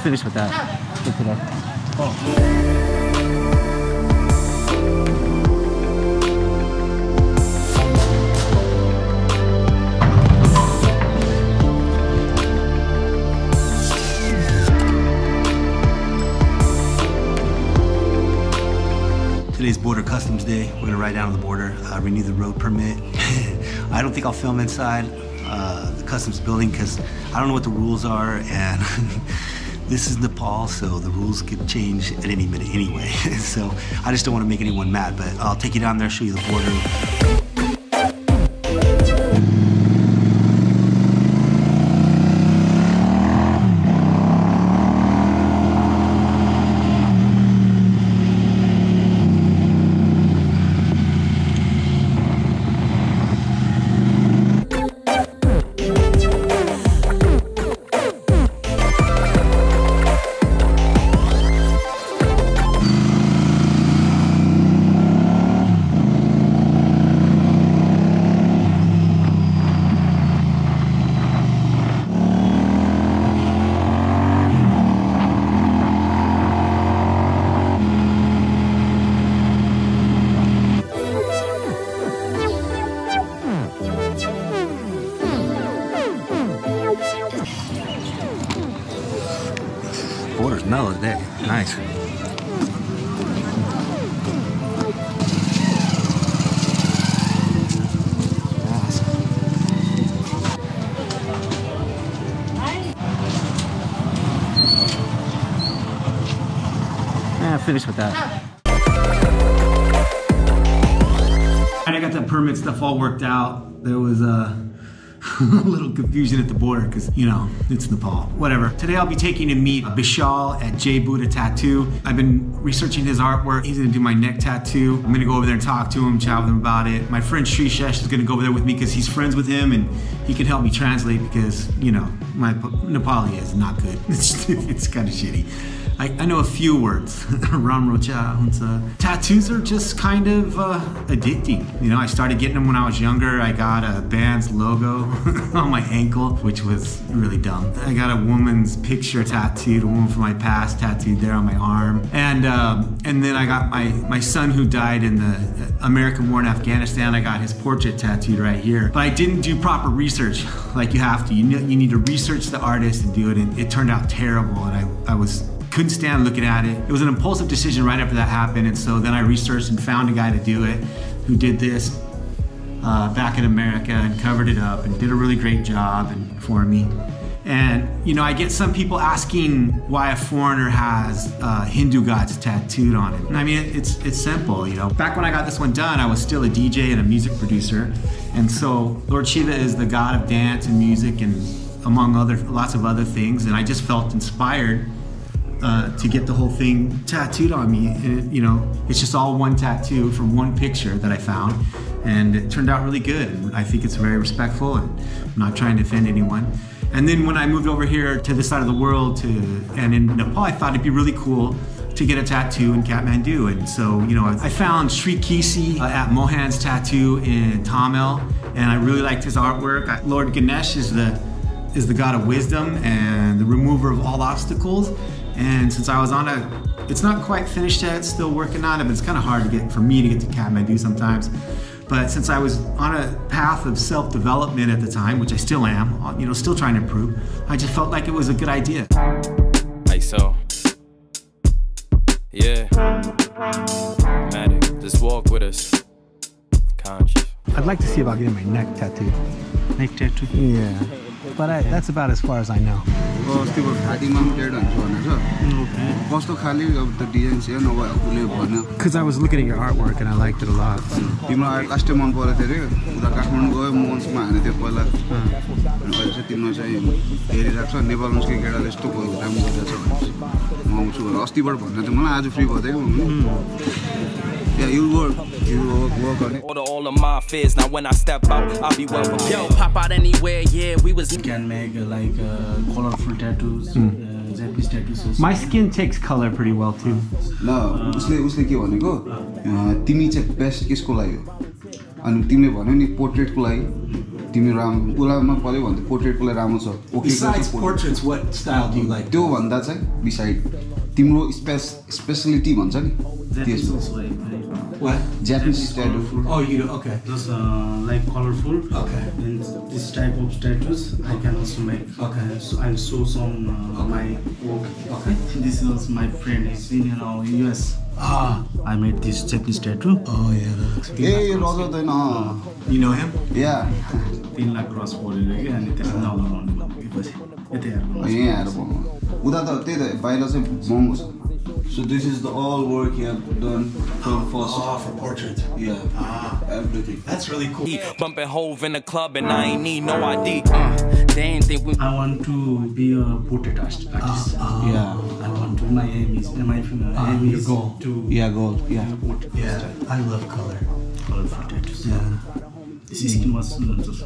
Finish with that. Good today. Today's border customs day. We're gonna ride down to the border, renew the road permit. I don't think I'll film inside the customs building because I don't know what the rules are, and this is Nepal, so the rules could change at any minute anyway. So I just don't want to make anyone mad, but I'll take you down there, show you the border. Border's mellow today. Nice. Finish with that. I got the permit stuff all worked out. There was a little confusion at the border because, you know, it's Nepal. Whatever. Today I'll be taking to meet Vishal at J Buddha Tattoo. I've been researching his artwork. He's gonna do my neck tattoo. I'm gonna go over there and talk to him, chat with him about it. My friend Srishesh is gonna go over there with me because he's friends with him and he can help me translate because, you know, my Nepali is not good. It's kind of shitty. I know a few words. Ram Rocha, Hunsa. Tattoos are just kind of addicting. You know, I started getting them when I was younger. I got a band's logo on my ankle, which was really dumb. I got a woman's picture tattooed, a woman from my past tattooed there on my arm. And then I got my son who died in the American war in Afghanistan. I got his portrait tattooed right here. But I didn't do proper research like you have to. You need to research the artist and do it, and it turned out terrible. And I couldn't stand looking at it. It was an impulsive decision right after that happened, and so then I researched and found a guy to do it who did this back in America and covered it up and did a really great job for me. And you know, I get some people asking why a foreigner has Hindu gods tattooed on it. And I mean, it's simple, you know. Back when I got this one done, I was still a DJ and a music producer, and so Lord Shiva is the god of dance and music and among lots of other things, and I just felt inspired to get the whole thing tattooed on me. And, you know, it's just all one tattoo from one picture that I found, and it turned out really good. And I think it's very respectful, and I'm not trying to offend anyone. And then when I moved over here to this side of the world, and in Nepal, I thought it'd be really cool to get a tattoo in Kathmandu. And so, you know, I found Sri Kisi at Mohan's Tattoo in Tamil, and I really liked his artwork. Lord Ganesh is the god of wisdom and the remover of all obstacles. And since I was on it's not quite finished yet, still working on it, but it's kind of hard for me to get to Kathmandu sometimes. But since I was on a path of self-development at the time, which I still am, you know, still trying to improve, I just felt like it was a good idea. Hey, so, yeah, Matic, just walk with us, conscious. I'd like to see about getting my neck tattoo. Neck tattoo? Yeah, but that's about as far as I know. Because I was looking at your artwork and I liked it a lot. Yeah, you'll work on it. Order all of my fears. Now when I step out, I'll be well prepared. Yo, pop out anywhere, yeah, we was. You can make like colorful tattoos, Japanese tattoos. My skin takes color pretty well too. No, उसले के भनेको तिमी चाहिँ best केसको लागि हो अनि तिमीले भन्यो नि पोर्ट्रेटको लागि तिमी राम्रो उलामा पर्यो भने त पोर्ट्रेटको लागि राम्रो छ okay Besides portraits, what style do you like? त्यो भन्दा चाहिँ बिसाइड तिम्रो स्पेशलिटी भन्छ नि Japanese also What? Japanese tattoo. Oh, you do? Okay. just like colorful. Okay. And this type of tattoos I can also make. Okay. So I'll show some my work. Okay. This is my friend. He's in US. Ah. I made this Japanese tattoo. Oh, yeah, that looks good. A लजाउँदैन You know him? या 3 lakh cross परेर के अनि त्यसमा नलगाउने भनेपछि यतै हेर्नु यहाँ आएर बनाउनु उता त त्यही त बाहिर चाहिँ महँगो छ So this is the all work you have done from first. Oh, for portraits. Yeah, everything. That's really cool. Bumping Hove in the club and I ain't need no ID. They ain't think we. I want to be a portrait artist. Yeah. I want to. My aim is your is goal. to Yeah, gold. Yeah. be a portrait Yeah, artist. I love color. Colorful tattoos. Yeah. This skin was just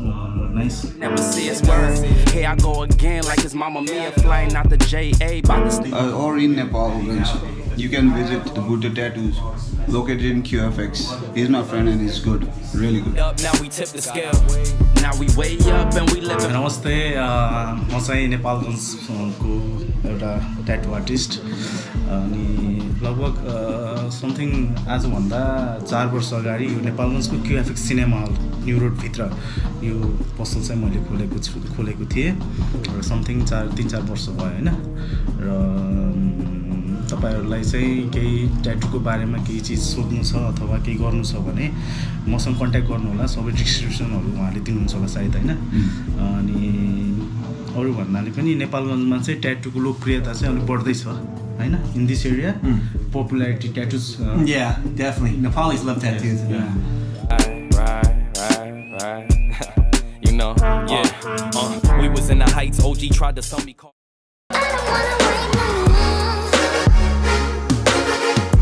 nice. Never see us word. Here I go again, like it's Mama Mia flying out the JA. About to sleep. Or in Nepal, you can visit the Buddha Tattoos located in QFX. He's my friend and he's good, really good. Up, now we tip the scale. Now we way up and we live. नमस्ते म चाहिँ नेपालगञ्जको एउटा tattoo artist अनि लगभग something आजभन्दा 4 वर्ष अगाडि यो नेपालगञ्जको QFX cinema hall new रोडभित्र यो पसल चाहिँ मैले खोलेको थिएँ र समथिङ 3-4 वर्ष भयो होइन र तपाईहरुलाई चाहिँ केही ट्याटुको बारेमा केही चीज सोध्नु छ अथवा केही गर्नु छ भने मसँग कन्ट्याक्ट गर्नु होला सबै डिस्क्रिप्सनहरु उहाँले दिनुहुन्छ होला सायद हैन अनि अरु भन्नाले पनि नेपालगञ्जमा चाहिँ ट्याटुको लोकप्रियता चाहिँ अलि बढ्दै छ हैन in this area popularity tattoos Yeah, definitely. Nepalis love tattoos. Right. You know, yeah. We was in the heights. OG tried to sell me.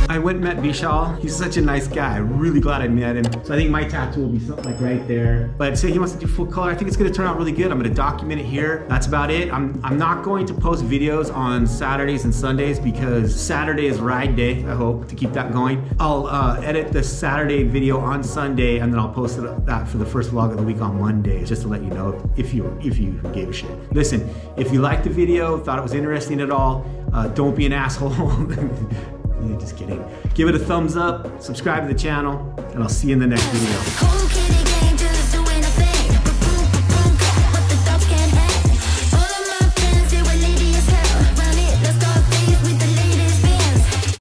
I went and met Vishal. He's such a nice guy. I'm really glad I met him. So I think my tattoo will be something like right there. But say he wants to do full color. I think it's gonna turn out really good. I'm gonna document it here. That's about it. I'm not going to post videos on Saturdays and Sundays because Saturday is ride day, I hope, to keep that going. I'll edit the Saturday video on Sunday and then I'll post that for the first vlog of the week on Monday, just to let you know if you gave a shit. Listen, if you liked the video, thought it was interesting at all, don't be an asshole. Just kidding. Give it a thumbs up, subscribe to the channel, and I'll see you in the next video.